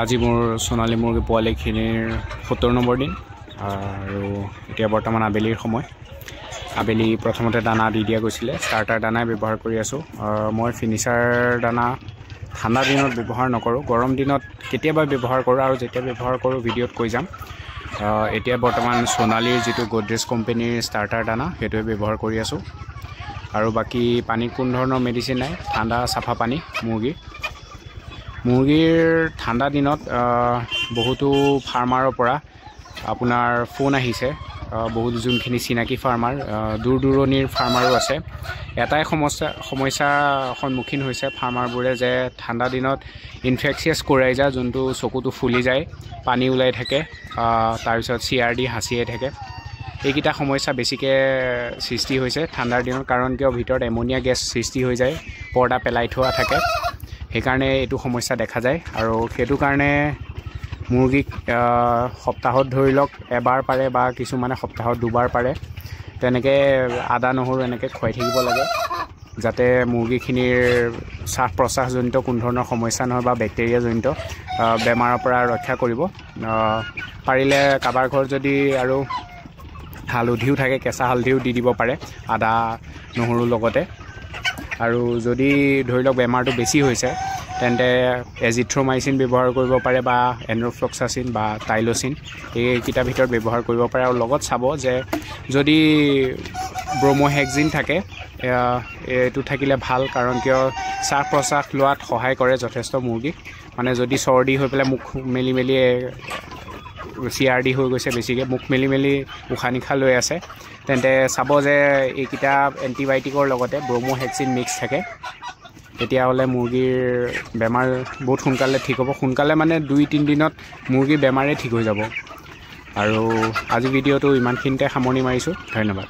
আজি মোৰ সোণালী মুৰ্গী পোৱালিখিনিৰ 70 নম্বৰ দিন আৰু এতিয়া বৰ্তমান আবেলিৰ সময়। আবেলি প্ৰথমতে দানা দি দিয়া গৈছিলে, ষ্টাৰ্টাৰ দানাই ব্যৱহাৰ কৰি আছোঁ। মই ফিনিচাৰ দানা ঠাণ্ডা দিনত ব্যৱহাৰ নকৰোঁ, গৰম দিনত কেতিয়াবা ব্যৱহাৰ কৰোঁ আৰু যেতিয়া ব্যৱহাৰ কৰোঁ ভিডিঅ'ত কৈ যাম। এতিয়া বৰ্তমান সোণালীৰ যিটো গডৰেজ কোম্পানীৰ ষ্টাৰ্টাৰ দানা সেইটোৱে ব্যৱহাৰ কৰি আছোঁ। আৰু বাকী পানীত কোনো ধৰণৰ মেডিচিন নাই, ঠাণ্ডা চাফা পানী। মুৰ্গীৰ ঠাণ্ডা দিনত বহুতো ফাৰ্মাৰৰ পৰা আপোনাৰ ফোন আহিছে, বহুত যোনখিনি চিনাকি ফাৰ্মাৰ, দূৰ দূৰণিৰ ফাৰ্মাৰো আছে। এটাই সমস্যাৰ সন্মুখীন হৈছে ফাৰ্মাৰবোৰে যে ঠাণ্ডা দিনত ইনফেকচিয়াছ কোৰাইজা, যোনটো চকুটো ফুলি যায়, পানী ওলাই থাকে, তাৰপিছত CRD হাঁচিয়াই থাকে। এইকেইটা সমস্যা বেছিকৈ সৃষ্টি হৈছে ঠাণ্ডাৰ দিনত, কাৰণ কিয় ভিতৰত এমনিয়া গেছ সৃষ্টি হৈ যায়, পৰ্দা পেলাই থোৱা থাকে, সেইকাৰণে এইটো সমস্যা দেখা যায়। আৰু সেইটো কাৰণে মুৰ্গীক সপ্তাহত ধৰি লওক এবাৰ পাৰে বা কিছুমানে সপ্তাহত দুবাৰ পাৰে, তেনেকৈ আদা নহৰু এনেকৈ খুৱাই থাকিব লাগে, যাতে মুৰ্গীখিনিৰ শ্বাস প্ৰশ্বাসজনিত কোনো ধৰণৰ সমস্যা নহয় বা বেক্টেৰিয়াজনিত বেমাৰৰ পৰা ৰক্ষা কৰিব। পাৰিলে কাৰোবাৰ ঘৰত যদি আৰু হালধিও থাকে, কেঁচা হালধিও দি দিব পাৰে আদা নহৰুৰ লগতে। আৰু যদি ধৰি লওক বেমাৰটো বেছি হৈছে তেন্তে এজিথ্ৰ'মাইচিন ব্যৱহাৰ কৰিব পাৰে বা এনৰ'ফ্লক্সাচিন বা টাইল'চিন, এইকেইটাৰ ভিতৰত ব্যৱহাৰ কৰিব পাৰে। আৰু লগত চাব যে যদি ব্ৰম'হেক্সিন থাকে, এইটো থাকিলে ভাল, কাৰণ কিয় শ্বাস প্ৰশ্বাস লোৱাত সহায় কৰে যথেষ্ট মুৰ্গীক। মানে যদি চৰ্দি হৈ পেলাই মুখ মেলি মেলি CRD হৈ গৈছে, বেছিকৈ মুখ মেলি মেলি উশাহ নিশাহ লৈ আছে, তেন্তে চাব যে এইকেইটা এণ্টিবায়'টিকৰ লগতে ব্ৰম'হেক্সিন মিক্স থাকে, তেতিয়াহ'লে মুৰ্গীৰ বেমাৰ বহুত সোনকালে ঠিক হ'ব। সোনকালে মানে 2-3 দিনত মুৰ্গীৰ বেমাৰেই ঠিক হৈ যাব। আৰু আজি ভিডিঅ'টো ইমানখিনিতে সামৰণি মাৰিছোঁ। ধন্যবাদ।